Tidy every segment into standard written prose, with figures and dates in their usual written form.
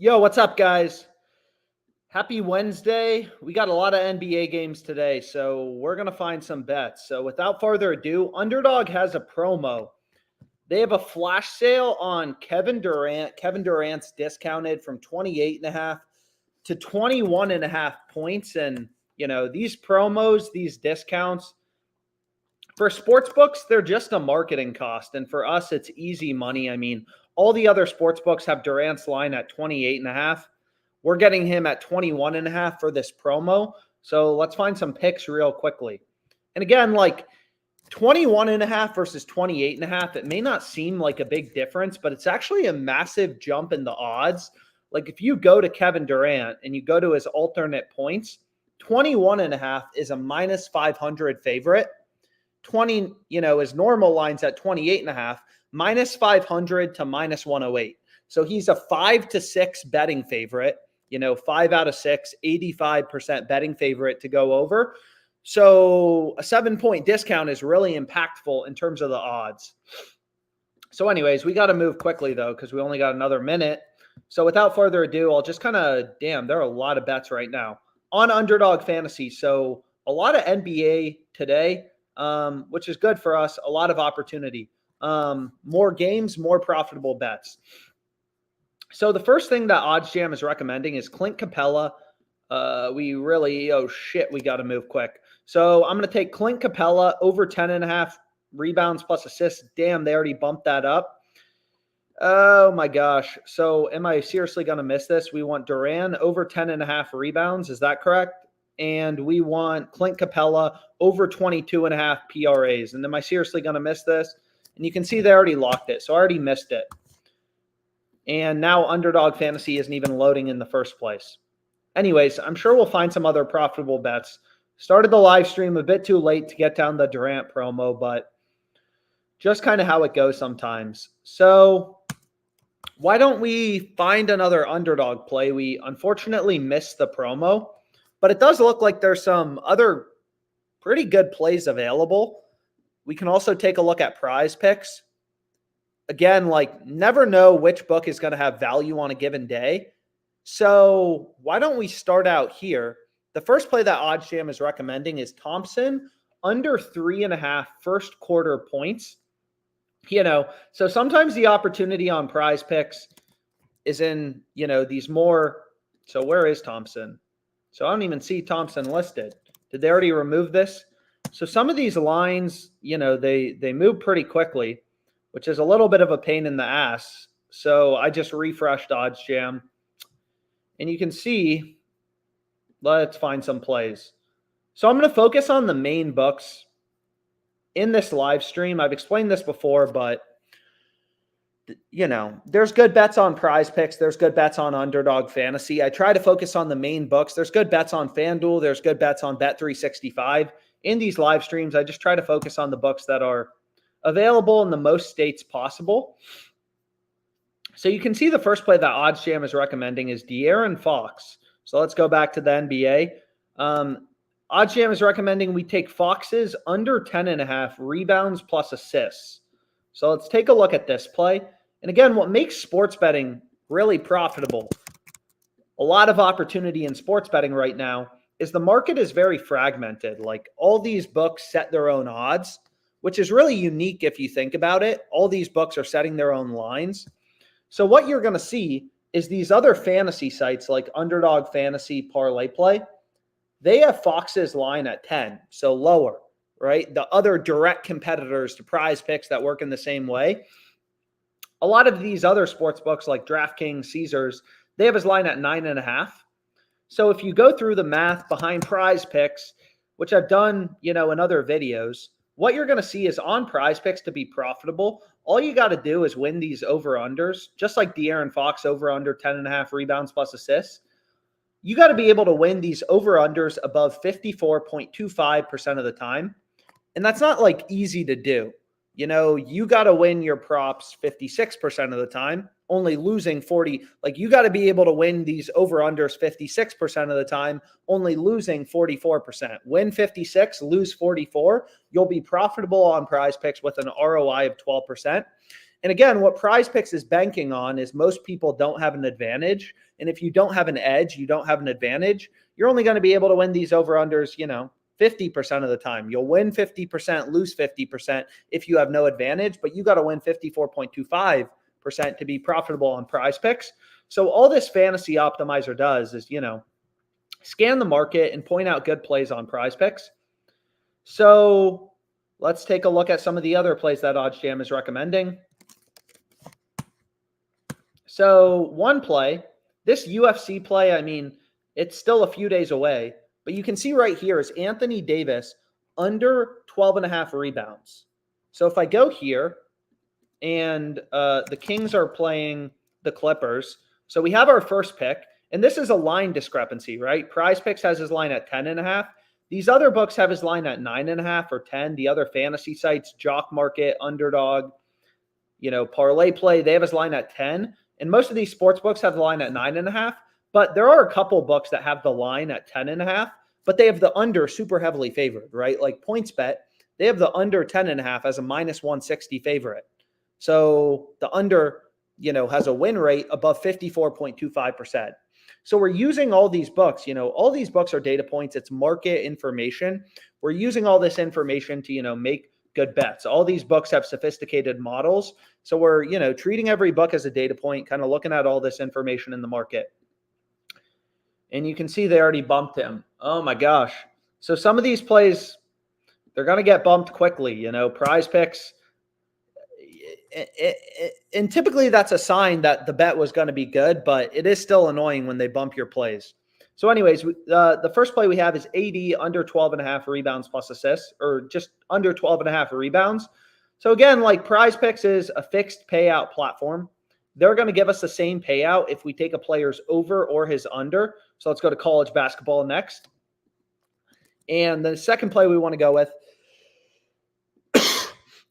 Yo, what's up, guys? Happy Wednesday. We got a lot of NBA games today, so we're going to find some bets. So without further ado, Underdog has a promo. They have a flash sale on Kevin Durant. Kevin Durant's discounted from 28.5 to 21.5 points. And, these promos, these discounts, for sports books, they're just a marketing cost. And for us, it's easy money. I mean, all the other sports books have Durant's line at 28.5. We're getting him at 21.5 for this promo. So let's find some picks real quickly. And again, like 21.5 versus 28.5, it may not seem like a big difference, but it's actually a massive jump in the odds. Like if you go to Kevin Durant and you go to his alternate points, 21.5 is a minus 500 favorite. 20, his normal line's at 28.5, minus 500 to minus 108. So he's a 5 to 6 betting favorite, 5 out of 6, 85% betting favorite to go over. So a 7-point discount is really impactful in terms of the odds. So anyways, we got to move quickly though, because we only got another minute. So without further ado, I'll just there are a lot of bets right now on Underdog Fantasy. So a lot of NBA today, which is good for us. A lot of opportunity. More games, more profitable bets. So the first thing that OddsJam is recommending is Clint Capella. We got to move quick. So I'm going to take Clint Capella over 10.5 rebounds plus assists. Damn, they already bumped that up. Oh my gosh. So am I seriously going to miss this? We want Durant over 10.5 rebounds. Is that correct? And we want Clint Capella over 22.5 PRAs. And am I seriously going to miss this? And you can see they already locked it. So I already missed it. And now Underdog Fantasy isn't even loading in the first place. Anyways, I'm sure we'll find some other profitable bets. Started the live stream a bit too late to get down the Durant promo, but just kind of how it goes sometimes. So why don't we find another underdog play? We unfortunately missed the promo, but it does look like there's some other pretty good plays available. We can also take a look at PrizePicks. Again, never know which book is going to have value on a given day. So why don't we start out here? The first play that OddsJam is recommending is Thompson under 3.5 first quarter points. So sometimes the opportunity on PrizePicks is in, these more. So where is Thompson? So I don't even see Thompson listed. Did they already remove this? So some of these lines, they move pretty quickly, which is a little bit of a pain in the ass. So I just refreshed OddsJam. And you can see, let's find some plays. So I'm going to focus on the main books in this live stream. I've explained this before, but, there's good bets on PrizePicks. There's good bets on Underdog Fantasy. I try to focus on the main books. There's good bets on FanDuel. There's good bets on Bet365. In these live streams, I just try to focus on the books that are available in the most states possible. So you can see the first play that OddsJam is recommending is De'Aaron Fox. So let's go back to the NBA. OddsJam is recommending we take Fox's under 10.5 rebounds plus assists. So let's take a look at this play. And again, what makes sports betting really profitable, a lot of opportunity in sports betting right now, is the market is very fragmented. Like all these books set their own odds, which is really unique if you think about it. All these books are setting their own lines. So what you're going to see is these other fantasy sites like Underdog Fantasy, ParlayPlay, they have Fox's line at 10, so lower, right? The other direct competitors to PrizePicks that work in the same way. A lot of these other sports books like DraftKings, Caesars, they have his line at 9.5. So if you go through the math behind PrizePicks, which I've done, in other videos, what you're going to see is on PrizePicks to be profitable, all you got to do is win these over-unders, just like De'Aaron Fox over-under 10.5 rebounds plus assists. You got to be able to win these over-unders above 54.25% of the time. And that's not easy to do. You got to win your props 56% of the time, only losing 40. You got to be able to win these over-unders 56% of the time, only losing 44%. Win 56, lose 44. You'll be profitable on PrizePicks with an ROI of 12%. And again, what PrizePicks is banking on is most people don't have an advantage. And if you don't have an edge, you don't have an advantage, you're only going to be able to win these over-unders, 50% of the time. You'll win 50%, lose 50% if you have no advantage, but you got to win 54.25% to be profitable on PrizePicks. So all this fantasy optimizer does is, scan the market and point out good plays on PrizePicks. So let's take a look at some of the other plays that OddsJam is recommending. So one play, this UFC play, it's still a few days away, but you can see right here is Anthony Davis under 12.5 rebounds. So if I go here and the Kings are playing the Clippers, so we have our first pick, and this is a line discrepancy, right? PrizePicks has his line at 10.5. These other books have his line at 9.5 or 10. The other fantasy sites, JockMKT, Underdog, ParlayPlay, they have his line at 10. And most of these sports books have the line at 9.5. But there are a couple books that have the line at 10.5, but they have the under super heavily favored, right? Like PointsBet, they have the under 10.5 as a minus 160 favorite. So the under, has a win rate above 54.25%. So we're using all these books, all these books are data points. It's market information. We're using all this information to, make good bets. All these books have sophisticated models. So we're, treating every book as a data point, kind of looking at all this information in the market. And you can see they already bumped him. Oh my gosh. So some of these plays, they're going to get bumped quickly, PrizePicks. And typically that's a sign that the bet was going to be good, but it is still annoying when they bump your plays. So anyways, the first play we have is AD under 12.5 rebounds plus assists, or just under 12.5 rebounds. So again, like PrizePicks is a fixed payout platform. They're going to give us the same payout if we take a player's over or his under. So let's go to college basketball next. And the second play we want to go with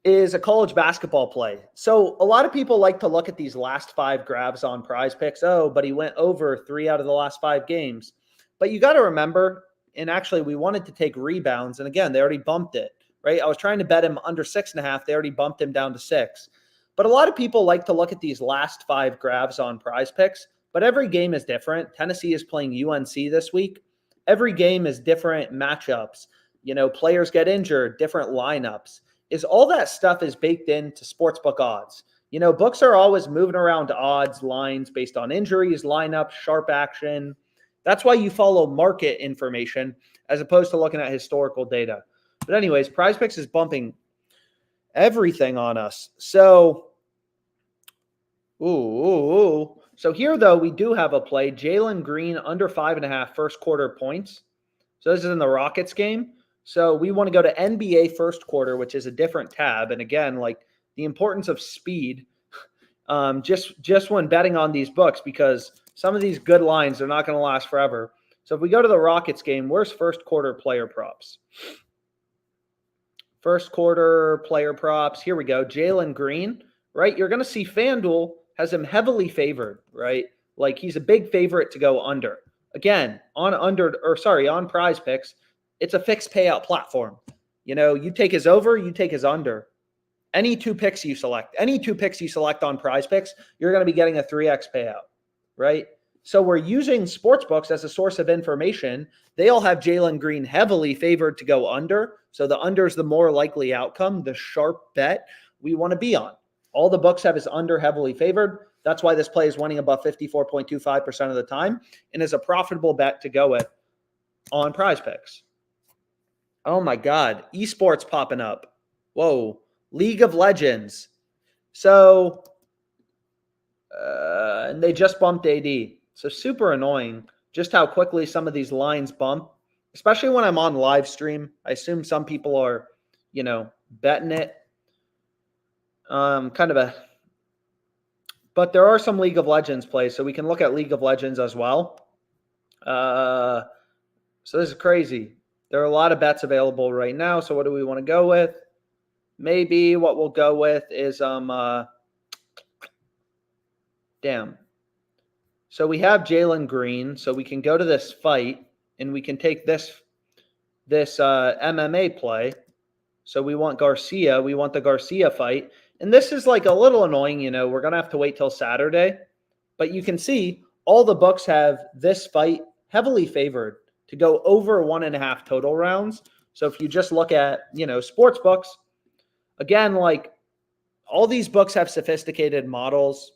is a college basketball play. So a lot of people like to look at these last 5 grabs on PrizePicks. Oh, but he went over 3 out of the last 5 games. But you got to remember, and actually we wanted to take rebounds. And again, they already bumped it, right? I was trying to bet him under 6.5. They already bumped him down to 6. But a lot of people like to look at these last 5 grabs on PrizePicks, but every game is different. Tennessee is playing UNC this week. Every game is different matchups. Players get injured, different lineups. All that stuff is baked into sportsbook odds. Books are always moving around odds, lines based on injuries, lineups, sharp action. That's why you follow market information as opposed to looking at historical data. But anyways, PrizePicks is bumping everything on us. So, So here, though, we do have a play. Jalen Green under 5.5 first quarter points. So this is in the Rockets game. So we want to go to NBA first quarter, which is a different tab. And again, like the importance of speed, just when betting on these books, because some of these good lines are not going to last forever. So if we go to the Rockets game, where's first quarter player props? First quarter player props. Here we go. Jalen Green, right? You're going to see FanDuel has him heavily favored, right? Like he's a big favorite to go under. Again, on PrizePicks, it's a fixed payout platform. You take his over, you take his under. Any two picks you select on PrizePicks, you're going to be getting a 3x payout, right? So we're using sportsbooks as a source of information. They all have Jalen Green heavily favored to go under. So the under is the more likely outcome, the sharp bet we want to be on. All the books have his under heavily favored. That's why this play is winning above 54.25% of the time and is a profitable bet to go with on PrizePicks. Oh my God. Esports popping up. Whoa. League of Legends. So, and they just bumped AD. So super annoying just how quickly some of these lines bump, especially when I'm on live stream. I assume some people are, betting it. But there are some League of Legends plays, so we can look at League of Legends as well. So this is crazy. There are a lot of bets available right now. So what do we want to go with? Maybe what we'll go with is So we have Jalen Green. So we can go to this fight and we can take this MMA play. So we want Garcia. We want the Garcia fight. And this is like a little annoying, we're going to have to wait till Saturday. But you can see all the books have this fight heavily favored to go over 1.5 total rounds. So if you just look at, sports books, again, like all these books have sophisticated models.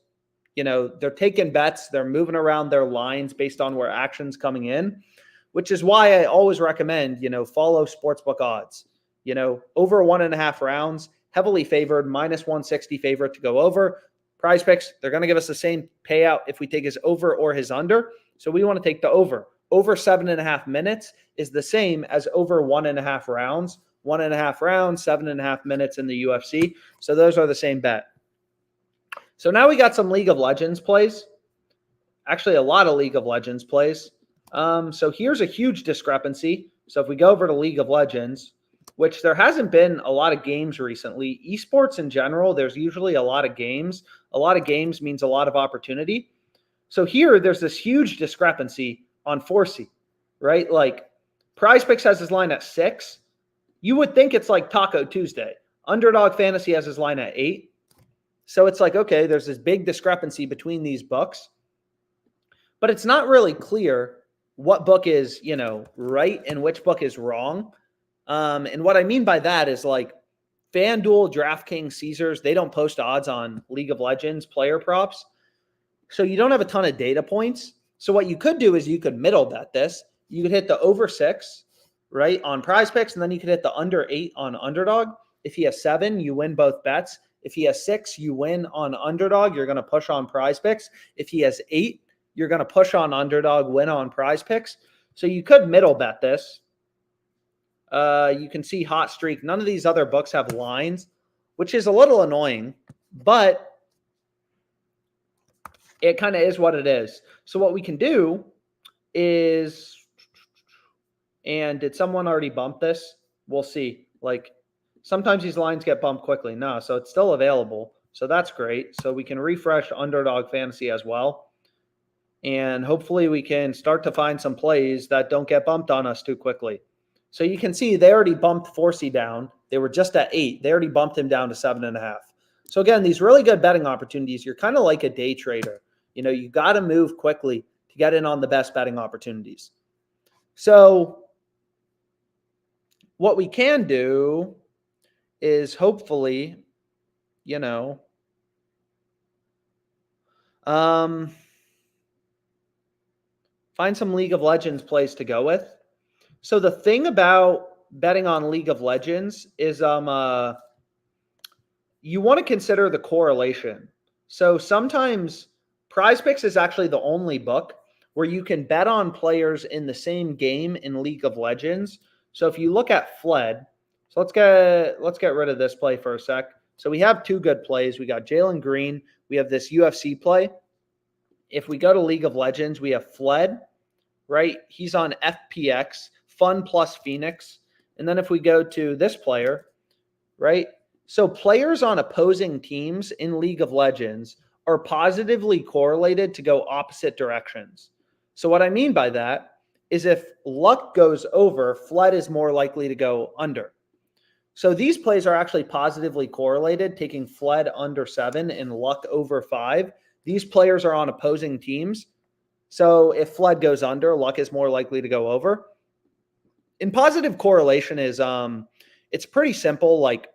They're taking bets, they're moving around their lines based on where action's coming in, which is why I always recommend, follow sportsbook odds. Over 1.5 rounds, heavily favored, -160 favorite to go over. PrizePicks, they're going to give us the same payout if we take his over or his under. So we want to take the over. Over 7.5 minutes is the same as over 1.5 rounds. 1.5 rounds, 7.5 minutes in the UFC. So those are the same bet. So now we got some League of Legends plays. Actually, a lot of League of Legends plays. So here's a huge discrepancy. So if we go over to League of Legends, which there hasn't been a lot of games recently. Esports in general, there's usually a lot of games. A lot of games means a lot of opportunity. So here, there's this huge discrepancy on 4C, right? Like PrizePicks has his line at 6. You would think it's like Taco Tuesday. Underdog Fantasy has his line at 8. So it's like, okay, there's this big discrepancy between these books. But it's not really clear what book is, right and which book is wrong. And what I mean by that is like FanDuel, DraftKings, Caesars, they don't post odds on League of Legends player props. So you don't have a ton of data points. So what you could do is you could middle bet this. You could hit the over 6, right, on PrizePicks, and then you could hit the under 8 on Underdog. If he has 7, you win both bets. If he has 6, you win on Underdog. You're going to push on PrizePicks. If he has 8, you're going to push on Underdog, win on PrizePicks. So you could middle bet this. You can see hot streak. None of these other books have lines, which is a little annoying, but it kind of is what it is. So what we can do is, and did someone already bump this? We'll see. Like sometimes these lines get bumped quickly. No, so it's still available. So that's great. So we can refresh Underdog Fantasy as well. And hopefully we can start to find some plays that don't get bumped on us too quickly. So you can see they already bumped 4C down. They were just at 8. They already bumped him down to 7.5. So again, these really good betting opportunities, you're kind of like a day trader. You got to move quickly to get in on the best betting opportunities. So what we can do is hopefully, find some League of Legends plays to go with. So the thing about betting on League of Legends is you want to consider the correlation. So sometimes PrizePicks is actually the only book where you can bet on players in the same game in League of Legends. So if you look at Fled, so let's get rid of this play for a sec. So we have 2 good plays. We got Jalen Green. We have this UFC play. If we go to League of Legends, we have Fled, right? He's on FPX, Fun plus Phoenix. And then if we go to this player, right? So players on opposing teams in League of Legends are positively correlated to go opposite directions. So what I mean by that is if luck goes over, Fled is more likely to go under. So these plays are actually positively correlated, taking Fled under 7 and luck over 5. These players are on opposing teams. So if Fled goes under, luck is more likely to go over. And positive correlation is it's pretty simple. Like,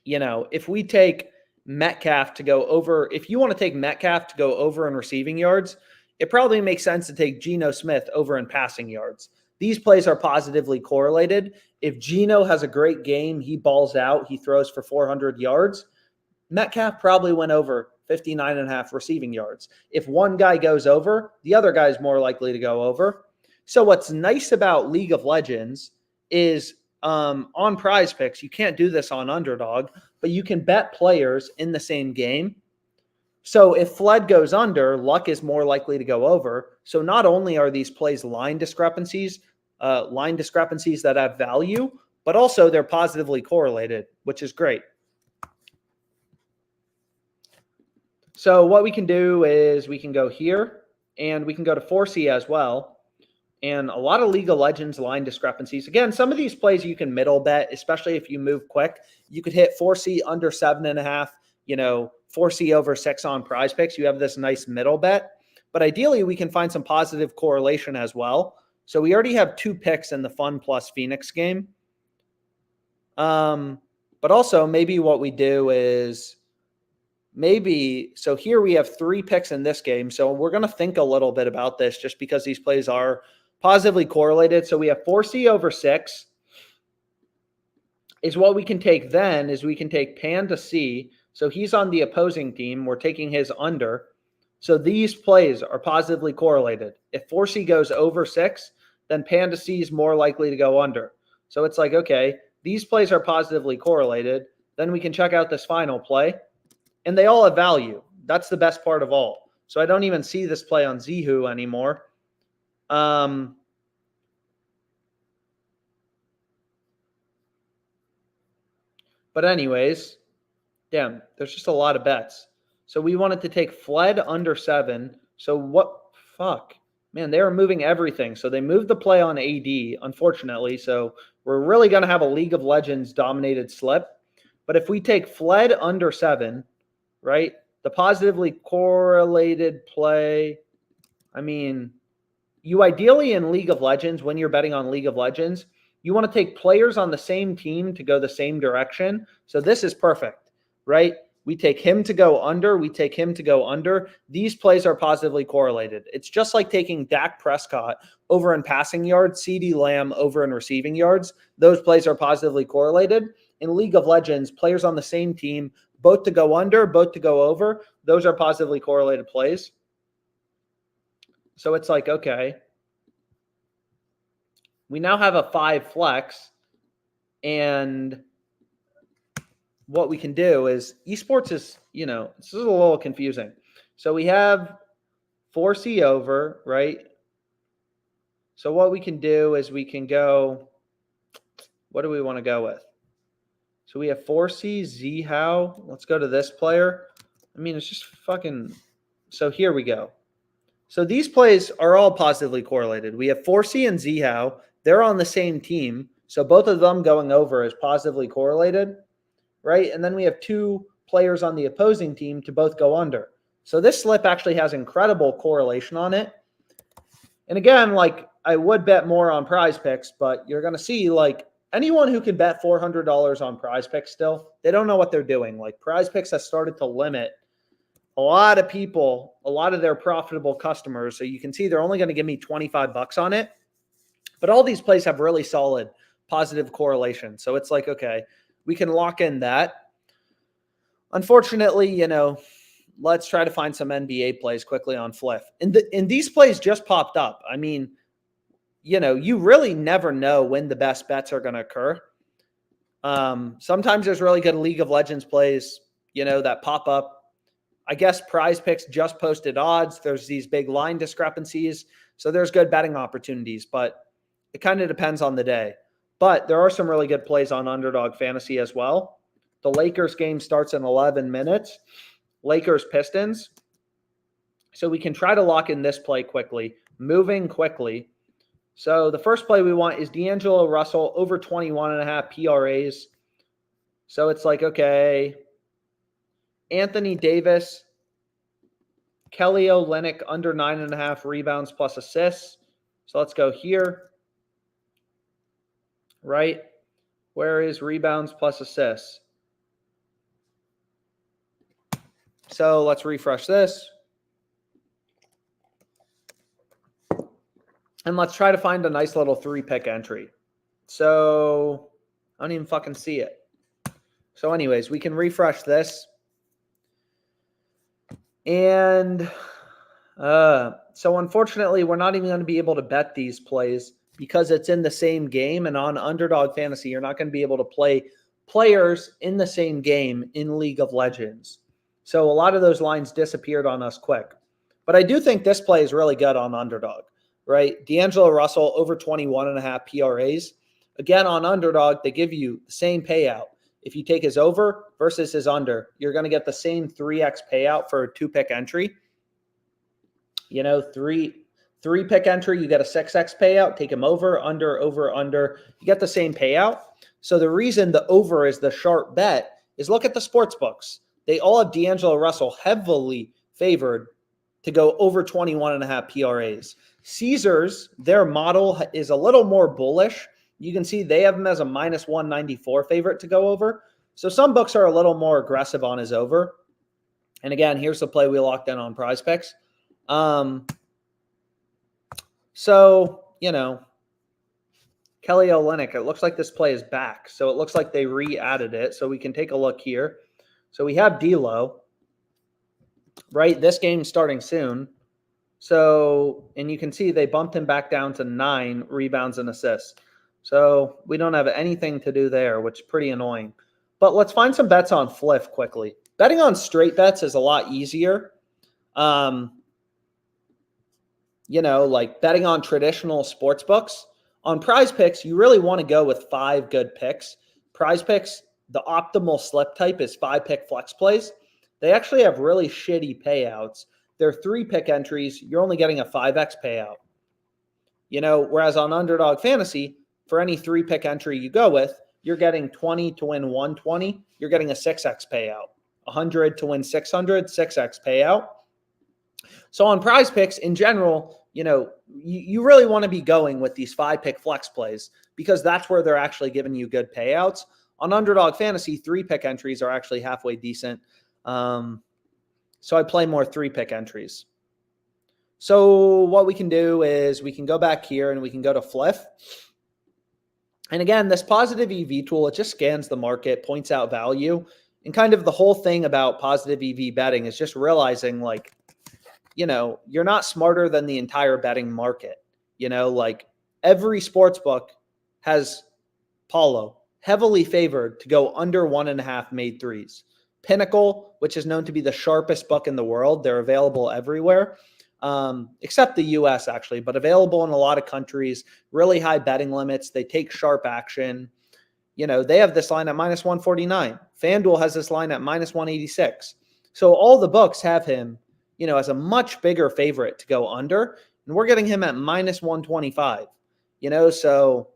if we take Metcalf to go over, if you want to take Metcalf to go over in receiving yards, it probably makes sense to take Geno Smith over in passing yards. These plays are positively correlated. If Geno has a great game, he balls out, he throws for 400 yards, Metcalf probably went over 59.5 receiving yards. If one guy goes over, the other guy is more likely to go over. So what's nice about League of Legends is on PrizePicks, you can't do this on Underdog, but you can bet players in the same game. So if Fled goes under, luck is more likely to go over. So not only are these plays line discrepancies that have value, but also they're positively correlated, which is great. So what we can do is we can go here and we can go to 4C as well. and a lot of League of Legends line discrepancies. Again, some of these plays you can middle bet, especially if you move quick. You could hit 4C under 7.5, 4C over 6 on PrizePicks. You have this nice middle bet. But ideally, we can find some positive correlation as well. So we already have 2 picks in the Fun plus Phoenix game. But also maybe what we do is so here we have 3 picks in this game. So we're going to think a little bit about this just because these plays are positively correlated. So we have 4C over 6 is what we can take then is we can take Pan to C. So he's on the opposing team. We're taking his under. So these plays are positively correlated. If 4C goes over 6, then Pan to C is more likely to go under. So it's like, okay, these plays are positively correlated. Then we can check out this final play. And they all have value. That's the best part of all. So I don't even see this play on Zihu anymore. But anyways, damn, there's just a lot of bets. So we wanted to take Fled under 7. So what? Fuck. Man, they were moving everything. So they moved the play on AD, unfortunately. So we're really going to have a League of Legends dominated slip. But if we take Fled under 7, right, the positively correlated play, I mean, you ideally in League of Legends, when you're betting on League of Legends, you want to take players on the same team to go the same direction. So this is perfect, right? We take him to go under. We take him to go under. These plays are positively correlated. It's just like taking Dak Prescott over in passing yards, CeeDee Lamb over in receiving yards. Those plays are positively correlated. In League of Legends, players on the same team, both to go under, both to go over, those are positively correlated plays. So it's like, okay, we now have a 5 flex, and what we can do is Esports is, this is a little confusing. So we have 4C over, right? So what we can do is we can go, what do we want to go with? So we have 4C, Zihu. Let's go to this player. I mean, it's just fucking, so here we go. So these plays are all positively correlated. We have 4C and Zihu. They're on the same team. So both of them going over is positively correlated, right? And then we have 2 players on the opposing team to both go under. So this slip actually has incredible correlation on it. And again, like I would bet more on PrizePicks, but you're going to see like anyone who can bet $400 on PrizePicks still, they don't know what they're doing. Like PrizePicks has started to limit a lot of people, a lot of their profitable customers. So you can see they're only going to give me $25 on it. But all these plays have really solid positive correlation. So it's like, okay, we can lock in that. Unfortunately, let's try to find some NBA plays quickly on Fliff. And these plays just popped up. I mean, you really never know when the best bets are going to occur. Sometimes there's really good League of Legends plays, that pop up. I guess PrizePicks just posted odds. There's these big line discrepancies. So there's good betting opportunities, but it kind of depends on the day. But there are some really good plays on Underdog Fantasy as well. The Lakers game starts in 11 minutes. Lakers Pistons. So we can try to lock in this play quickly, moving quickly. So the first play we want is D'Angelo Russell over 21.5 PRAs. So it's like, okay, Anthony Davis, Kelly Olynyk under 9.5 rebounds plus assists. So let's go here. Right? Where is rebounds plus assists? So let's refresh this. And let's try to find a nice little 3-pick entry. So I don't even fucking see it. So anyways, we can refresh this. And so unfortunately, we're not even going to be able to bet these plays because it's in the same game. And on Underdog Fantasy, you're not going to be able to play players in the same game in League of Legends. So a lot of those lines disappeared on us quick. But I do think this play is really good on Underdog, right? D'Angelo Russell over 21.5 PRAs. Again, on Underdog, they give you the same payout. If you take his over versus his under, you're going to get the same 3x payout for a 2-pick entry. 3-pick entry, you get a 6x payout. Take him over, under. You get the same payout. So the reason the over is the sharp bet is look at the sports books. They all have D'Angelo Russell heavily favored to go over 21.5 PRAs. Caesars, their model is a little more bullish. You can see they have him as a minus 194 favorite to go over. So some books are a little more aggressive on his over. And again, here's the play we locked in on PrizePicks. So, Kelly Olynyk, it looks like this play is back. So it looks like they re-added it. So we can take a look here. So we have D'Lo, right? This game's starting soon. So, and you can see they bumped him back down to 9 rebounds and assists. So we don't have anything to do there, which is pretty annoying. But let's find some bets on Fliff quickly. Betting on straight bets is a lot easier. Like betting on traditional sports books. On PrizePicks, you really want to go with 5 good picks. PrizePicks, the optimal slip type is 5-pick flex plays. They actually have really shitty payouts. They're 3-pick entries. You're only getting a 5x payout. Whereas on Underdog Fantasy, for any 3-pick entry you go with, you're getting 20 to win 120. You're getting a 6x payout. 100 to win 600, 6x payout. So on PrizePicks, in general, you really want to be going with these 5-pick flex plays because that's where they're actually giving you good payouts. On Underdog Fantasy, 3-pick entries are actually halfway decent. So I play more 3-pick entries. So what we can do is we can go back here and we can go to Fliff. And again, this positive EV tool, it just scans the market, points out value. And kind of the whole thing about positive EV betting is just realizing you're not smarter than the entire betting market. Every sports book has Paulo heavily favored to go under 1.5 made threes. Pinnacle, which is known to be the sharpest book in the world, they're available everywhere, except the US actually, but available in a lot of countries, really high betting limits. They take sharp action. They have this line at minus 149. FanDuel has this line at minus 186. So all the books have him, as a much bigger favorite to go under, and we're getting him at minus 125. So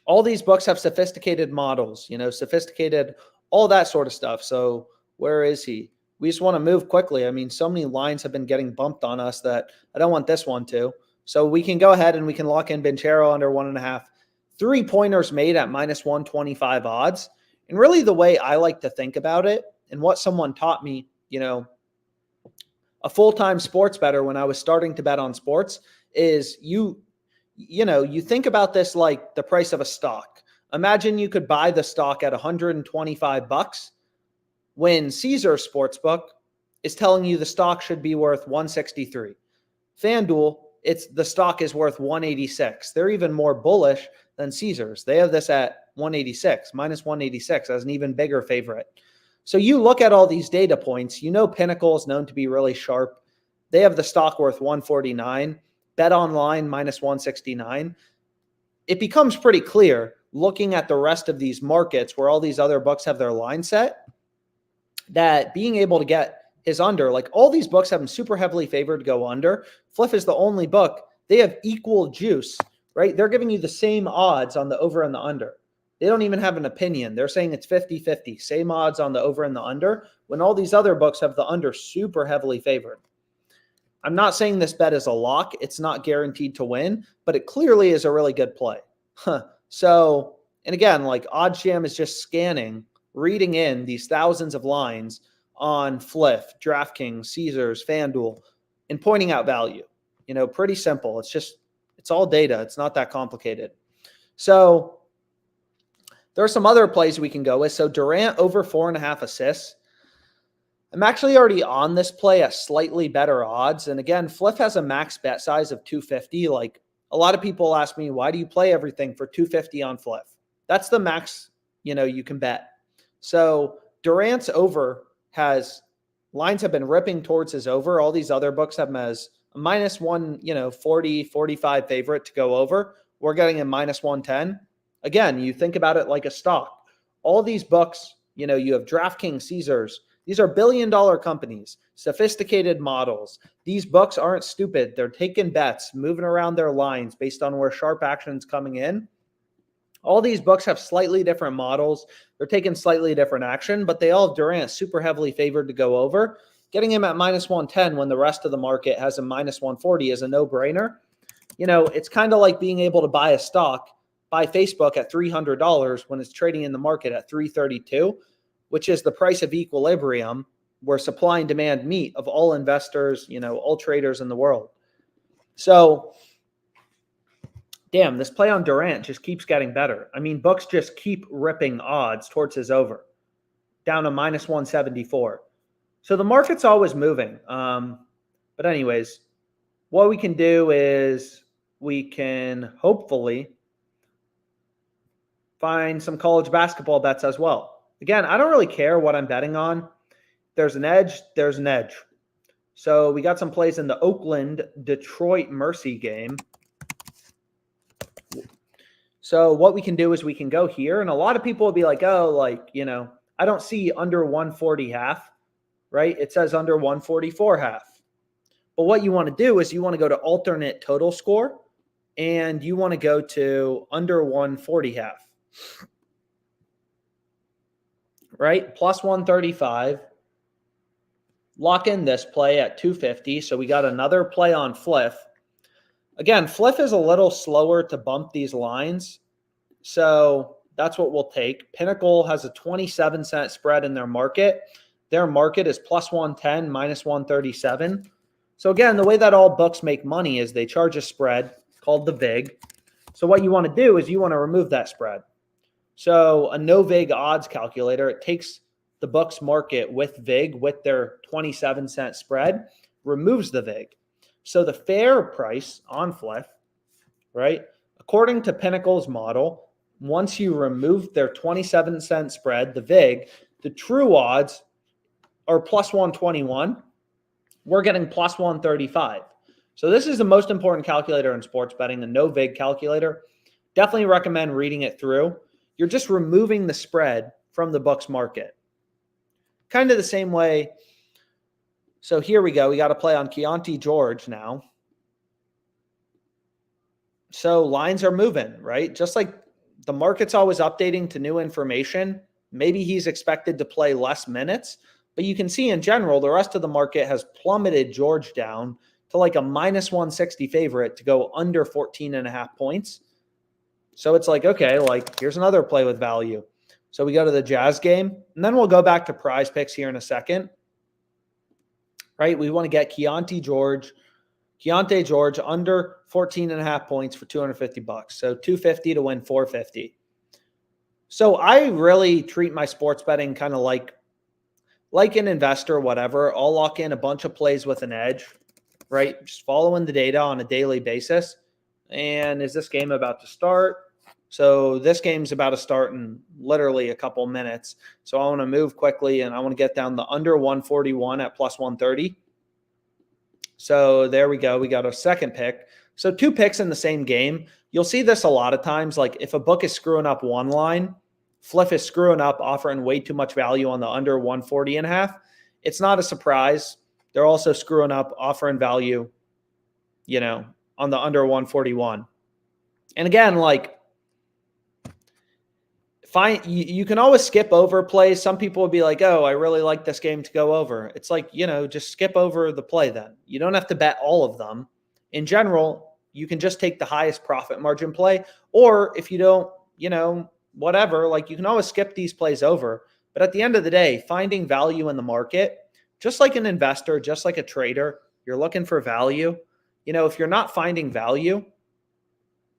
all these books have sophisticated models, sophisticated, all that sort of stuff. So where is he? We just want to move quickly. I mean, so many lines have been getting bumped on us that I don't want this one to. So we can go ahead and we can lock in Banchero under 1.5. 3-pointers made at minus 125 odds. And really the way I like to think about it and what someone taught me, a full-time sports bettor when I was starting to bet on sports is you think about this like the price of a stock. Imagine you could buy the stock at $125 when Caesars Sportsbook is telling you the stock should be worth $163. FanDuel, the stock is worth $186. They're even more bullish than Caesars. They have this at $186, minus $186 as an even bigger favorite. So you look at all these data points, Pinnacle is known to be really sharp. They have the stock worth $149, Bet Online minus $169. It becomes pretty clear looking at the rest of these markets where all these other books have their line set that being able to get his under, like all these books have him super heavily favored to go under. Fliff is the only book. They have equal juice, right? They're giving you the same odds on the over and the under. They don't even have an opinion. They're saying it's 50-50, same odds on the over and the under, when all these other books have the under super heavily favored. I'm not saying this bet is a lock. It's not guaranteed to win, but it clearly is a really good play. So, and again, like OddsJam is just scanning, reading in these thousands of lines on Fliff, DraftKings, Caesars, FanDuel, and pointing out value. Pretty simple. It's all data. It's not that complicated. So there are some other plays we can go with. So Durant over 4.5 assists. I'm actually already on this play at slightly better odds. And again, Fliff has a max bet size of 250. Like a lot of people ask me, why do you play everything for 250 on Fliff? That's the max, you can bet. So Durant's over lines have been ripping towards his over. All these other books have him as a minus 40, 45 favorite to go over. We're getting him minus 110. Again, you think about it like a stock. All these books, you have DraftKings, Caesars, These are billion-dollar companies, sophisticated models. These books aren't stupid. They're taking bets, moving around their lines based on where sharp action's coming in. All these books have slightly different models. They're taking slightly different action, but they all have Durant super heavily favored to go over. Getting him at minus 110 when the rest of the market has a minus 140 is a no-brainer. It's kind of like being able to buy a stock, buy Facebook at $300 when it's trading in the market at $332, which is the price of equilibrium where supply and demand meet of all investors, all traders in the world. So, damn, this play on Durant just keeps getting better. I mean, books just keep ripping odds towards his over, down to minus 174. So the market's always moving. But anyways, what we can do is we can hopefully find some college basketball bets as well. Again, I don't really care what I'm betting on. There's an edge. There's an edge. So we got some plays in the Oakland-Detroit Mercy game. So what we can do is we can go here. And a lot of people will be like, I don't see under 140 half, right? It says under 144 half. But what you want to do is you want to go to alternate total score and you want to go to under 140 half. Right? Plus 135. Lock in this play at 250. So we got another play on Fliff. Again, Fliff is a little slower to bump these lines. So that's what we'll take. Pinnacle has a 27-cent spread in their market. Their market is plus 110, minus 137. So again, the way that all books make money is they charge a spread called the VIG. So what you want to do is you want to remove that spread. So a no VIG odds calculator, it takes the book's market with VIG, with their 27-cent spread, removes the VIG. So the fair price on Fliff, right, according to Pinnacle's model, once you remove their 27-cent spread, the VIG, the true odds are plus 121. We're getting plus 135. So this is the most important calculator in sports betting, the no VIG calculator. Definitely recommend reading it through. You're just removing the spread from the book's market. Kind of the same way. So here we go. We got to play on Keontae George now. So lines are moving, right? Just like the market's always updating to new information. Maybe he's expected to play less minutes, but you can see in general, the rest of the market has plummeted George down to like a minus 160 favorite to go under 14.5 points. So it's like, okay, like here's another play with value. So we go to the Jazz game, and then we'll go back to PrizePicks here in a second. Right? We want to get Keontae George under 14.5 points for $250. So $250 to win $450. So I really treat my sports betting kind of like an investor, whatever. I'll lock in a bunch of plays with an edge, right? Just following the data on a daily basis. And is this game about to start? So this game's about to start in literally a couple minutes. So I want to move quickly and I want to get down the under 141 at plus 130. So there we go. We got a second pick. So 2 picks in the same game. You'll see this a lot of times. Like if a book is screwing up one line, Fliff is screwing up, offering way too much value on the under 140.5. It's not a surprise. They're also screwing up, offering value, on the under 141. And again, like, you can always skip over plays. Some people would be like, oh, I really like this game to go over. It's like, just skip over the play then. You don't have to bet all of them. In general, you can just take the highest profit margin play. Or if you don't, whatever, like you can always skip these plays over. But at the end of the day, finding value in the market, just like an investor, just like a trader, you're looking for value. If you're not finding value,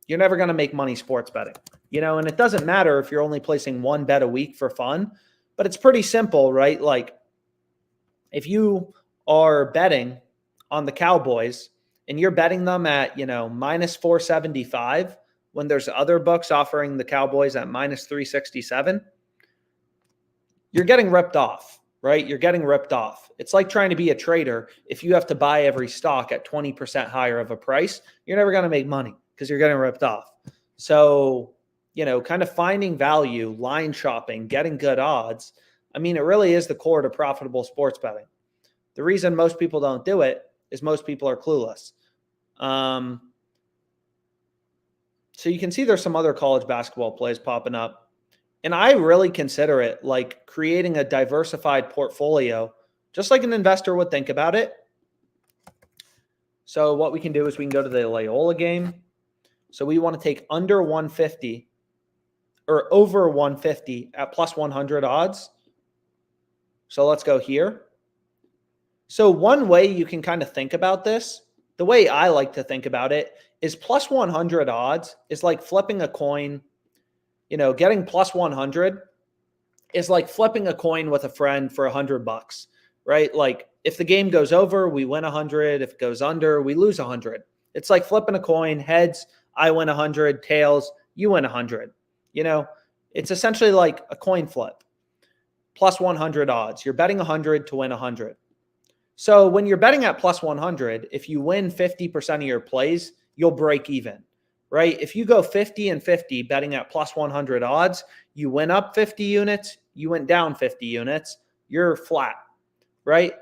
you're never going to make money sports betting. And it doesn't matter if you're only placing one bet a week for fun, but it's pretty simple, right? Like if you are betting on the Cowboys and you're betting them at, minus 475 when there's other books offering the Cowboys at minus 367, you're getting ripped off, right? You're getting ripped off. It's like trying to be a trader. If you have to buy every stock at 20% higher of a price, you're never going to make money because you're getting ripped off. So, kind of finding value, line shopping, getting good odds. I mean, it really is the core to profitable sports betting. The reason most people don't do it is most people are clueless. So you can see there's some other college basketball plays popping up. And I really consider it like creating a diversified portfolio, just like an investor would think about it. So what we can do is we can go to the Loyola game. So we want to take under 150 or over 150 at plus 100 odds. So let's go here. So one way you can kind of think about this, the way I like to think about it, is plus 100 odds is like flipping a coin. You know, getting plus 100 is like flipping a coin with a friend for $100, right? Like if the game goes over, we win 100. If it goes under, we lose 100. It's like flipping a coin. Heads, I win 100. Tails, you win 100. You know, it's essentially like a coin flip. Plus 100 odds. You're betting 100 to win 100. So when you're betting at plus 100, if you win 50% of your plays, you'll break even, right? If you go 50 and 50 betting at plus 100 odds, you went up 50 units, you went down 50 units, you're flat, right?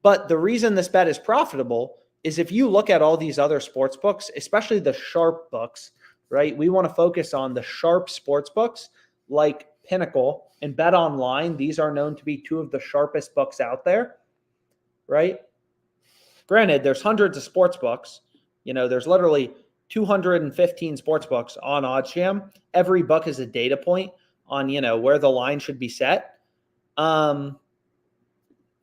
But the reason this bet is profitable is if you look at all these other sports books, especially the sharp books, right? We want to focus on the sharp sports books like Pinnacle and Bet Online. These are known to be two of the sharpest books out there, right? Granted, there's hundreds of sports books. You know, there's literally 215 sports books on OddsJam. Every book is a data point on, you know, where the line should be set. And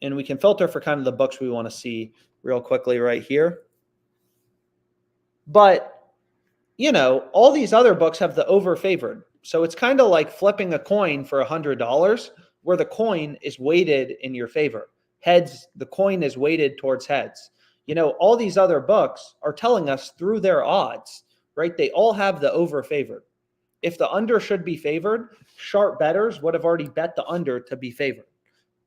we can filter for kind of the books we want to see real quickly right here. But, you know, all these other books have the over favored. So it's kind of like flipping a coin for $100 where the coin is weighted in your favor. Heads, the coin is weighted towards heads. You know, all these other books are telling us through their odds, right? They all have the over favored. If the under should be favored, sharp bettors would have already bet the under to be favored,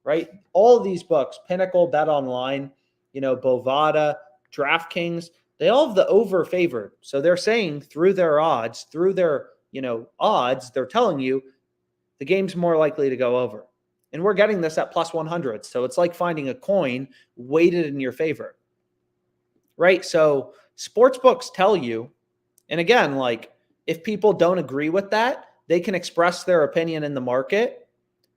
right? All these books, Pinnacle, Bet Online, you know, Bovada, DraftKings, they all have the over favored. So they're saying through their odds, through their, you know, odds, they're telling you the game's more likely to go over. And we're getting this at plus 100. So it's like finding a coin weighted in your favor, right? So sports books tell you, and again, like if people don't agree with that, they can express their opinion in the market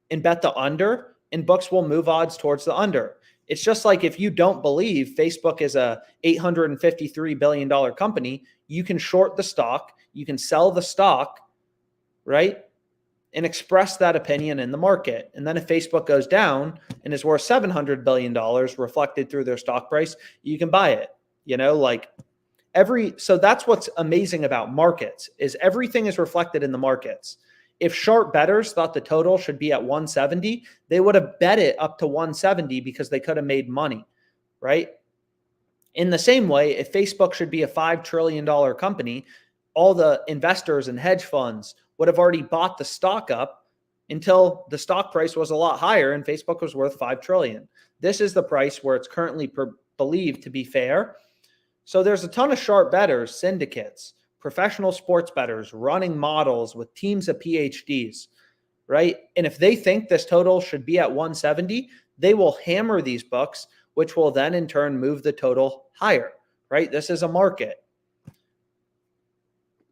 and bet the under, and books will move odds towards the under. It's just like if you don't believe Facebook is a $853 billion company, you can short the stock, you can sell the stock, right? And express that opinion in the market. And then if Facebook goes down and is worth $700 billion reflected through their stock price, you can buy it. You know, like so that's what's amazing about markets is everything is reflected in the markets. If sharp bettors thought the total should be at 170, they would have bet it up to 170 because they could have made money, right? In the same way, if Facebook should be a $5 trillion company, all the investors and hedge funds would have already bought the stock up until the stock price was a lot higher and Facebook was worth $5 trillion. This is the price where it's currently believed to be fair. So there's a ton of sharp bettors, syndicates, professional sports bettors, running models with teams of PhDs, right? And if they think this total should be at 170, they will hammer these books, which will then in turn move the total higher, right? This is a market.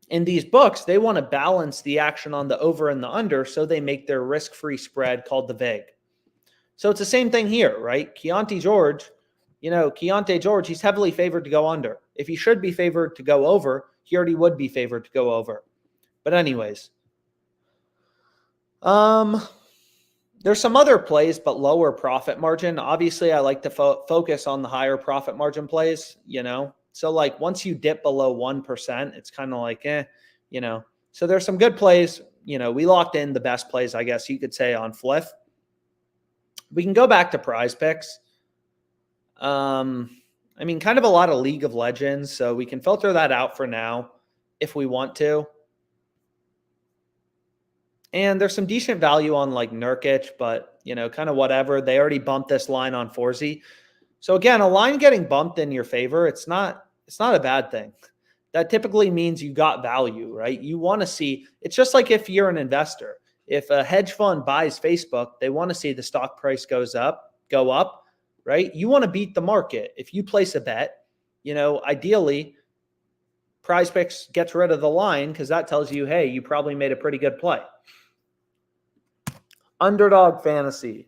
In these books, they want to balance the action on the over and the under, so they make their risk-free spread called the vig. So it's the same thing here, right? Keontae George, he's heavily favored to go under. If he should be favored to go over, he already would be favored to go over. But anyways, there's some other plays, but lower profit margin. Obviously, I like to focus on the higher profit margin plays, you know. So like once you dip below 1%, it's kind of like, you know. So there's some good plays. You know, we locked in the best plays, I guess you could say, on Fliff. We can go back to PrizePicks. I mean, kind of a lot of League of Legends, so we can filter that out for now if we want to. And there's some decent value on like Nurkic, but, you know, kind of whatever. They already bumped this line on Forzy. So again, a line getting bumped in your favor, it's not a bad thing. That typically means you got value, right? You want to see, it's just like if you're an investor. If a hedge fund buys Facebook, they want to see the stock price go up, right? You want to beat the market. If you place a bet, ideally, PrizePicks gets rid of the line because that tells you, hey, you probably made a pretty good play. Underdog Fantasy.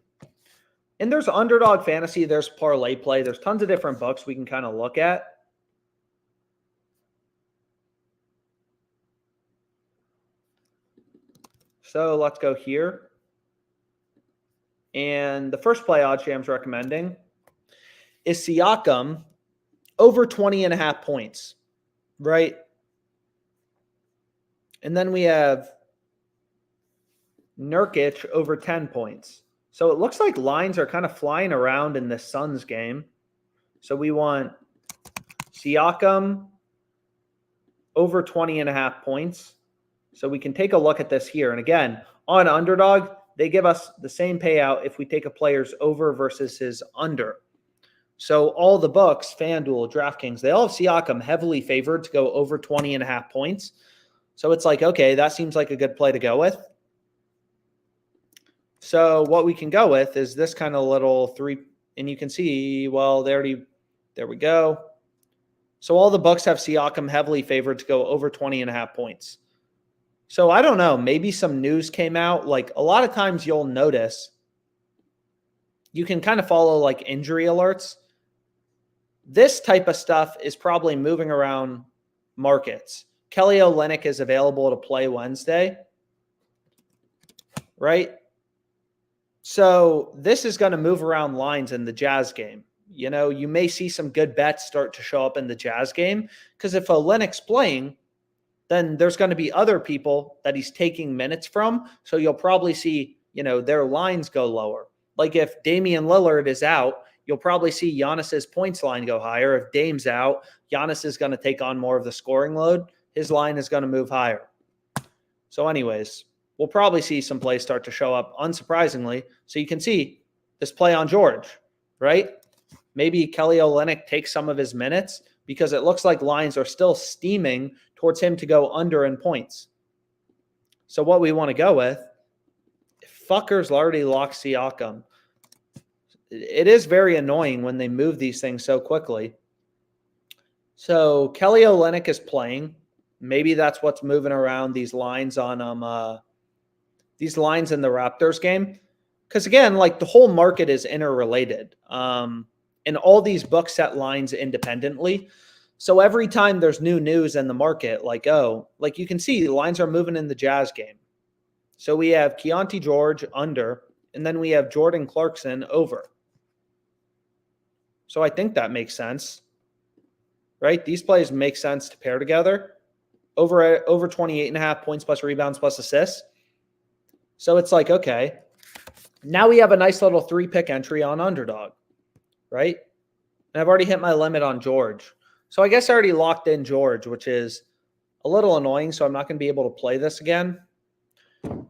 And there's Underdog Fantasy, there's ParlayPlay. There's tons of different books we can kind of look at. So let's go here. And the first play OddsJam's recommending is Siakam over 20.5 points, right? And then we have Nurkic over 10 points. So it looks like lines are kind of flying around in the Suns game. So we want Siakam over 20.5 points. So we can take a look at this here. And again, on Underdog, they give us the same payout if we take a player's over versus his under. So all the books, FanDuel, DraftKings, they all have Siakam heavily favored to go over 20.5 points. So it's like, okay, that seems like a good play to go with. So what we can go with is this kind of little three, and you can see, well, there we go. So all the books have Siakam heavily favored to go over 20.5 points. So I don't know, maybe some news came out. Like a lot of times you'll notice, you can kind of follow like injury alerts. This type of stuff is probably moving around markets. Kelly Olynyk is available to play Wednesday, right? So this is going to move around lines in the Jazz game. You may see some good bets start to show up in the Jazz game because if Olynyk's playing, then there's going to be other people that he's taking minutes from. So you'll probably see, their lines go lower. Like if Damian Lillard is out, you'll probably see Giannis's points line go higher. If Dame's out, Giannis is going to take on more of the scoring load. His line is going to move higher. So anyways, we'll probably see some plays start to show up, unsurprisingly. So you can see this play on George, right? Maybe Kelly Olynyk takes some of his minutes because it looks like lines are still steaming towards him to go under in points. So what we want to go with, fuckers already locked Siakam. It is very annoying when they move these things so quickly. So Kelly Olynyk is playing. Maybe that's what's moving around these lines on these lines in the Raptors game. Because again, like the whole market is interrelated. And all these books set lines independently. So every time there's new news in the market, like you can see the lines are moving in the Jazz game. So we have Keontae George under, and then we have Jordan Clarkson over. So I think that makes sense, right? These plays make sense to pair together. Over 28.5 points plus rebounds plus assists. So it's like, okay, now we have a nice little 3-pick entry on Underdog, right? And I've already hit my limit on George. So I guess I already locked in George, which is a little annoying. So I'm not going to be able to play this again.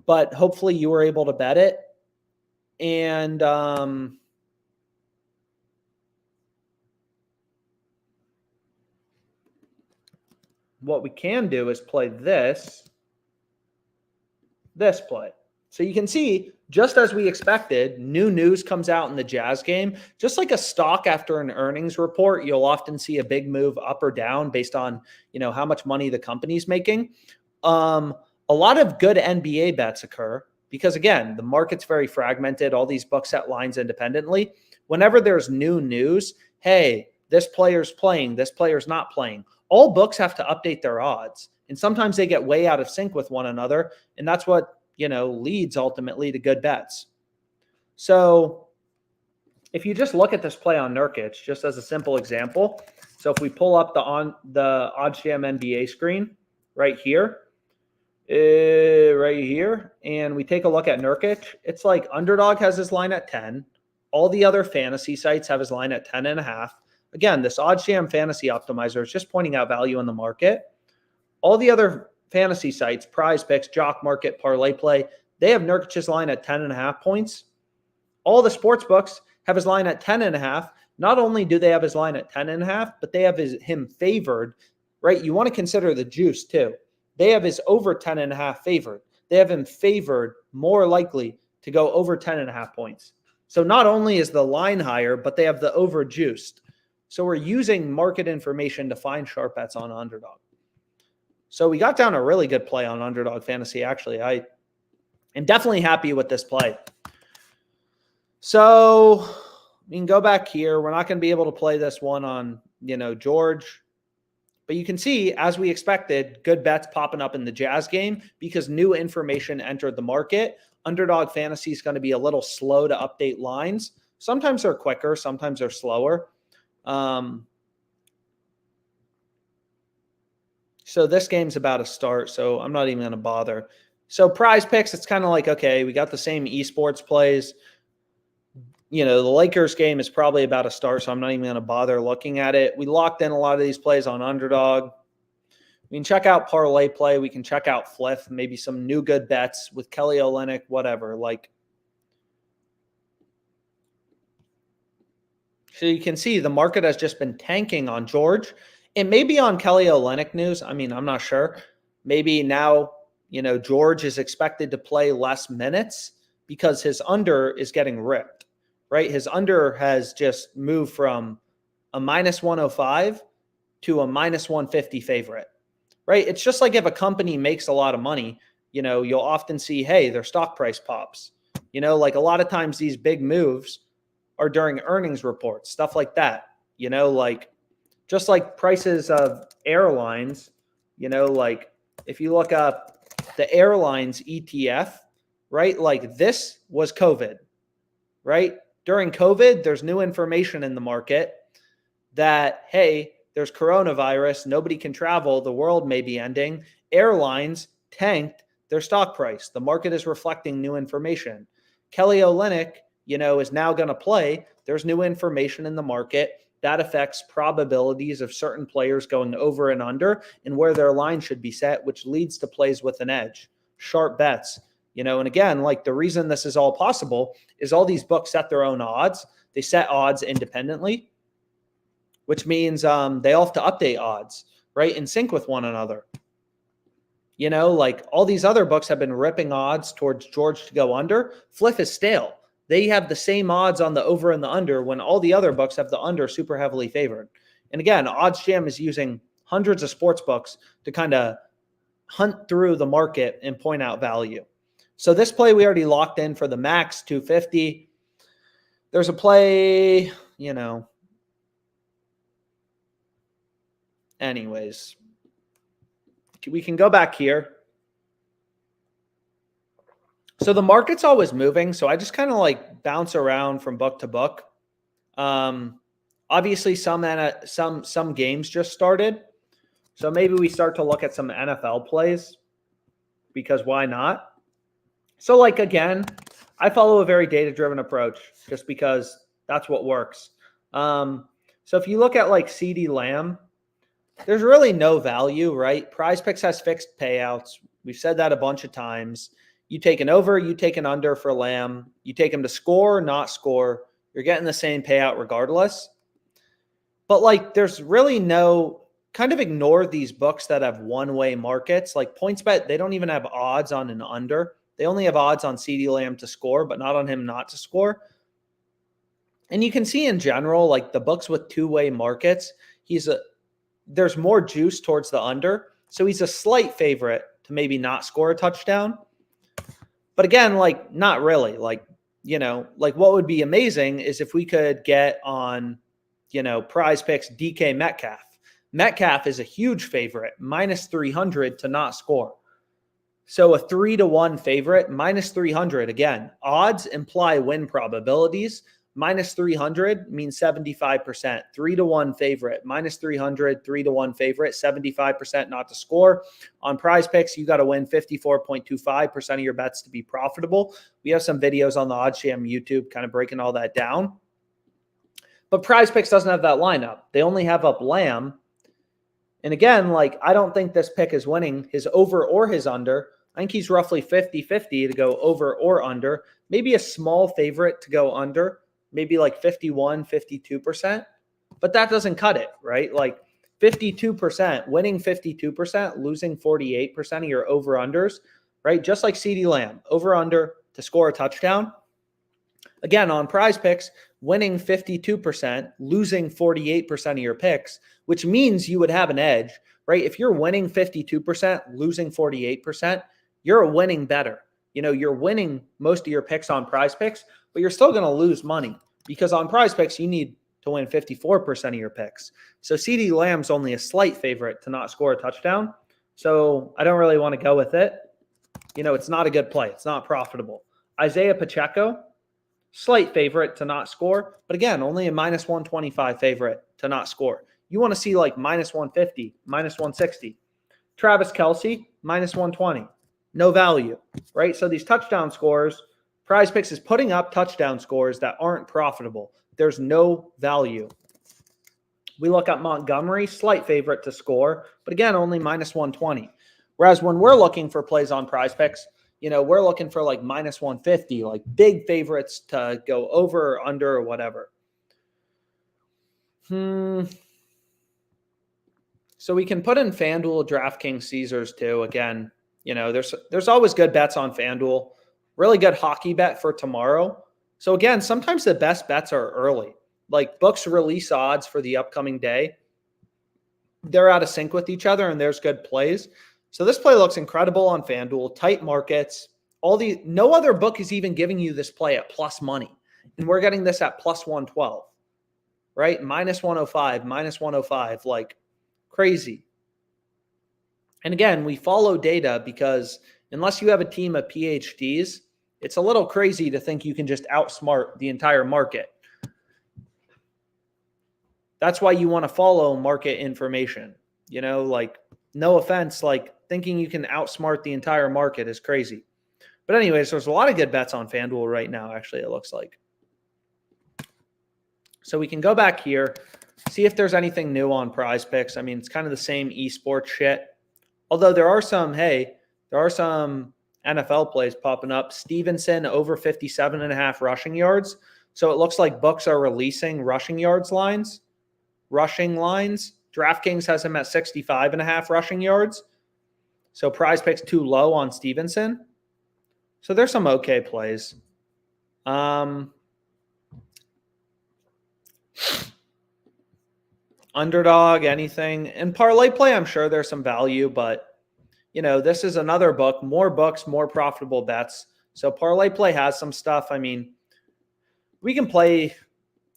But hopefully you were able to bet it. And what we can do is play this play. So you can see, just as we expected, new news comes out in the Jazz game. Just like a stock after an earnings report, you'll often see a big move up or down based on, how much money the company's making. A lot of good NBA bets occur because, again, the market's very fragmented. All these books set lines independently. Whenever there's new news, hey, this player's playing, this player's not playing. All books have to update their odds. And sometimes they get way out of sync with one another. And that's what, leads ultimately to good bets. So if you just look at this play on Nurkic, just as a simple example. So if we pull up the OddsJam NBA screen right here, and we take a look at Nurkic, it's like Underdog has his line at 10. All the other fantasy sites have his line at 10.5. Again, this OddsJam fantasy optimizer is just pointing out value in the market. All the other fantasy sites, PrizePicks, JockMKT, ParlayPlay, they have Nurkic's line at 10.5 points. All the sports books have his line at 10.5. Not only do they have his line at 10.5, but they have him favored, right? You want to consider the juice too. They have his over 10.5 favored. they have him favored more likely to go over 10.5 points. So not only is the line higher, but they have the over juiced. So we're using market information to find sharp bets on Underdog. So we got down a really good play on Underdog Fantasy, actually. I am definitely happy with this play. So we can go back here. We're not going to be able to play this one on, George. But you can see, as we expected, good bets popping up in the Jazz game because new information entered the market. Underdog Fantasy is going to be a little slow to update lines. Sometimes they're quicker, sometimes they're slower. So this game's about to start, so I'm not even going to bother. So PrizePicks, it's kind of like, okay, we got the same esports plays. The Lakers game is probably about to start, so I'm not even going to bother looking at it. We locked in a lot of these plays on Underdog. We can check out ParlayPlay. We can check out Fliff, maybe some new good bets with Kelly Olynyk, whatever. So you can see the market has just been tanking on George. It may be on Kelly Olynyk news. I mean, I'm not sure. Maybe now, George is expected to play less minutes because his under is getting ripped, right? His under has just moved from a minus 105 to a minus 150 favorite, right? It's just like if a company makes a lot of money, you'll often see, hey, their stock price pops. Like a lot of times these big moves are during earnings reports, stuff like that, just like prices of airlines, like if you look up the airlines ETF, right? Like this was COVID, right? During COVID, there's new information in the market that, hey, there's coronavirus, nobody can travel, the world may be ending. Airlines tanked their stock price. The market is reflecting new information. Kelly Olynyk, is now going to play. There's new information in the market that affects probabilities of certain players going over and under and where their line should be set, which leads to plays with an edge, sharp bets. And again, like the reason this is all possible is all these books set their own odds. They set odds independently, which means they all have to update odds, right, in sync with one another. Like all these other books have been ripping odds towards George to go under. Fliff is stale. They have the same odds on the over and the under when all the other books have the under super heavily favored. And again, OddsJam is using hundreds of sports books to kind of hunt through the market and point out value. So this play we already locked in for the max 250. There's a play, anyways, we can go back here. So the market's always moving, so I just kind of like bounce around from book to book. Obviously, some games just started, so maybe we start to look at some NFL plays because why not? So like again, I follow a very data-driven approach just because that's what works. So if you look at like CeeDee Lamb, there's really no value, right? PrizePicks has fixed payouts. We've said that a bunch of times. You take an over, you take an under for Lamb. You take him to score, not score. You're getting the same payout regardless. But like there's really no, kind of ignore these books that have one-way markets. Like PointsBet, they don't even have odds on an under. They only have odds on CeeDee Lamb to score, but not on him not to score. And you can see in general, like the books with two-way markets, there's more juice towards the under. So he's a slight favorite to maybe not score a touchdown. But again, like not really. Like, like what would be amazing is if we could get on, PrizePicks DK Metcalf. Metcalf is a huge favorite, minus 300 to not score. So a 3-1 favorite, minus 300. Again, odds imply win probabilities. Minus 300 means 75%. 3-1 favorite, minus 300, 3-1 favorite, 75% not to score. On PrizePicks, you got to win 54.25% of your bets to be profitable. We have some videos on the OddsJam YouTube kind of breaking all that down. But PrizePicks doesn't have that lineup. They only have up Lamb. And again, like I don't think this pick is winning his over or his under. I think he's roughly 50-50 to go over or under. Maybe a small favorite to go under. Maybe like 51, 52%, but that doesn't cut it, right? Like 52%, winning 52%, losing 48% of your over-unders. right? Just like CeeDee Lamb, over under to score a touchdown. Again, on PrizePicks, winning 52%, losing 48% of your picks, which means you would have an edge, right? If you're winning 52%, losing 48%, you're a winning better. You're winning most of your picks on PrizePicks, but you're still going to lose money because on PrizePicks, you need to win 54% of your picks. So CeeDee Lamb's only a slight favorite to not score a touchdown. So I don't really want to go with it. It's not a good play. It's not profitable. Isaiah Pacheco, slight favorite to not score, but again, only a minus 125 favorite to not score. You want to see like minus 150, minus 160. Travis Kelce, minus 120. No value, right? So these touchdown scores, PrizePicks is putting up touchdown scores that aren't profitable. There's no value. We look at Montgomery, slight favorite to score, but again, only minus 120. Whereas when we're looking for plays on PrizePicks, we're looking for like minus 150, like big favorites to go over or under or whatever. So we can put in FanDuel, DraftKings, Caesars too. Again, there's always good bets on FanDuel. Really good hockey bet for tomorrow. So again, sometimes the best bets are early. Like books release odds for the upcoming day. They're out of sync with each other and there's good plays. So this play looks incredible on FanDuel, tight markets. No other book is even giving you this play at plus money. And we're getting this at plus 112, right? Minus 105, like crazy. And again, we follow data because unless you have a team of PhDs, it's a little crazy to think you can just outsmart the entire market. That's why you want to follow market information. No offense, like thinking you can outsmart the entire market is crazy. But anyways, there's a lot of good bets on FanDuel right now, actually, it looks like. So we can go back here, see if there's anything new on PrizePicks. I mean, it's kind of the same esports shit. Although there are some NFL plays popping up. Stevenson over 57.5 rushing yards. So it looks like books are releasing rushing lines. DraftKings has him at 65.5 rushing yards. So PrizePicks too low on Stevenson. So there's some okay plays. Underdog, anything. And ParlayPlay, I'm sure there's some value, but this is another book. More books, more profitable bets. So ParlayPlay has some stuff. I mean, we can play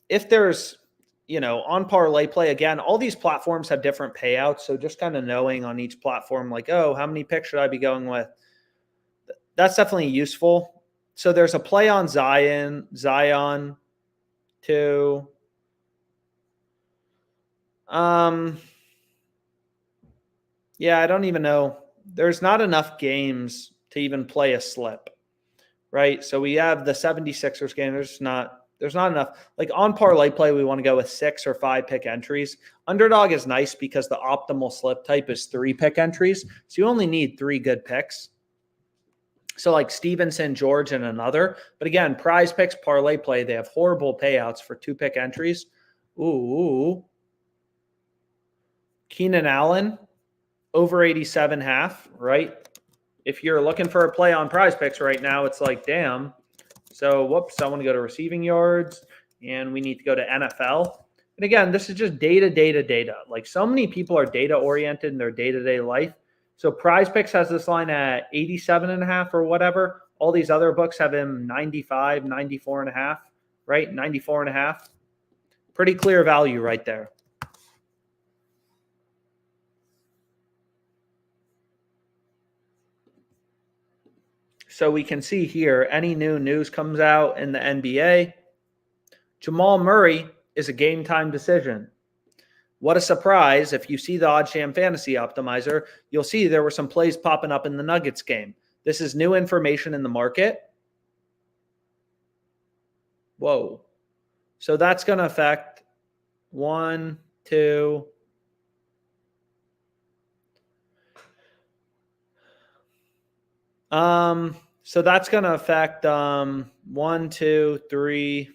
if there's on ParlayPlay, again, all these platforms have different payouts. So just kind of knowing on each platform, like, oh, how many picks should I be going with? That's definitely useful. So there's a play on Zion to yeah, I don't even know. There's not enough games to even play a slip, right? So we have the 76ers game. There's not enough. Like on ParlayPlay, we want to go with 6 or 5 pick entries. Underdog is nice because the optimal slip type is 3 pick entries. So you only need 3 good picks. So like Stevenson, George, and another. But again, PrizePicks, ParlayPlay, they have horrible payouts for 2 pick entries. Ooh. Keenan Allen, over 87.5, right? If you're looking for a play on PrizePicks right now, it's like, damn. So, whoops, I want to go to receiving yards, and we need to go to NFL. And again, this is just data. Like so many people are data-oriented in their day-to-day life. So PrizePicks has this line at 87.5 or whatever. All these other books have him 95, 94.5, right? 94.5. Pretty clear value right there. So we can see here, any new news comes out in the NBA. Jamal Murray is a game time decision. What a surprise. If you see the OddsJam Fantasy Optimizer, you'll see there were some plays popping up in the Nuggets game. This is new information in the market. Whoa. So that's going to affect 1, 2. So that's going to affect 1, 2, 3,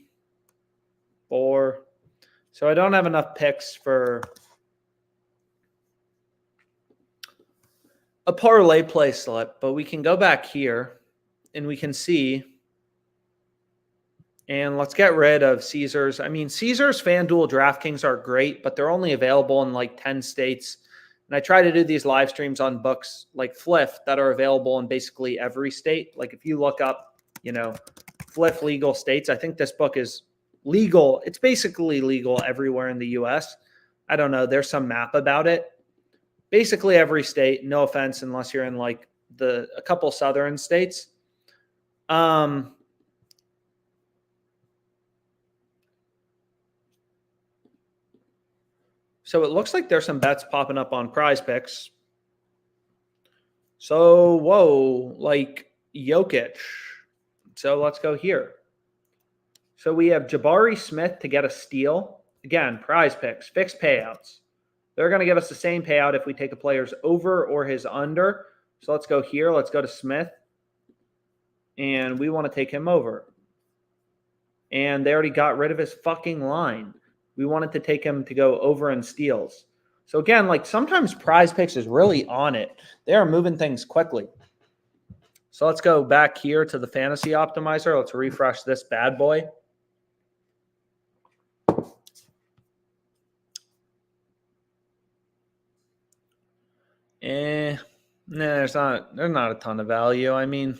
4. So I don't have enough picks for. a parlay play slip, but we can go back here and we can see. And let's get rid of Caesars. I mean, Caesars, FanDuel, DraftKings are great, but they're only available in like 10 states. And I try to do these live streams on books like Fliff that are available in basically every state. Like if you look up, Fliff legal states, I think this book is legal. It's basically legal everywhere in the US. I don't know. There's some map about it. Basically every state, no offense, unless you're in like a couple southern states. So it looks like there's some bets popping up on PrizePicks. So, whoa, like Jokic. So let's go here. So we have Jabari Smith to get a steal. Again, PrizePicks, fixed payouts. They're going to give us the same payout if we take a player's over or his under. So let's go here. Let's go to Smith. And we want to take him over. And they already got rid of his fucking line. We wanted to take him to go over in steals. So again, like sometimes PrizePicks is really on it. They are moving things quickly. So let's go back here to the fantasy optimizer. Let's refresh this bad boy. There's not a ton of value. I mean,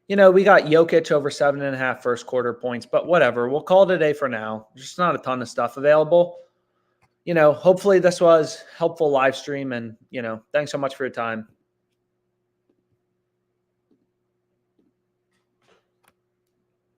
we got Jokic over 7.5 first quarter points, but whatever. We'll call it a day for now. There's just not a ton of stuff available. Hopefully this was helpful live stream, and, thanks so much for your time.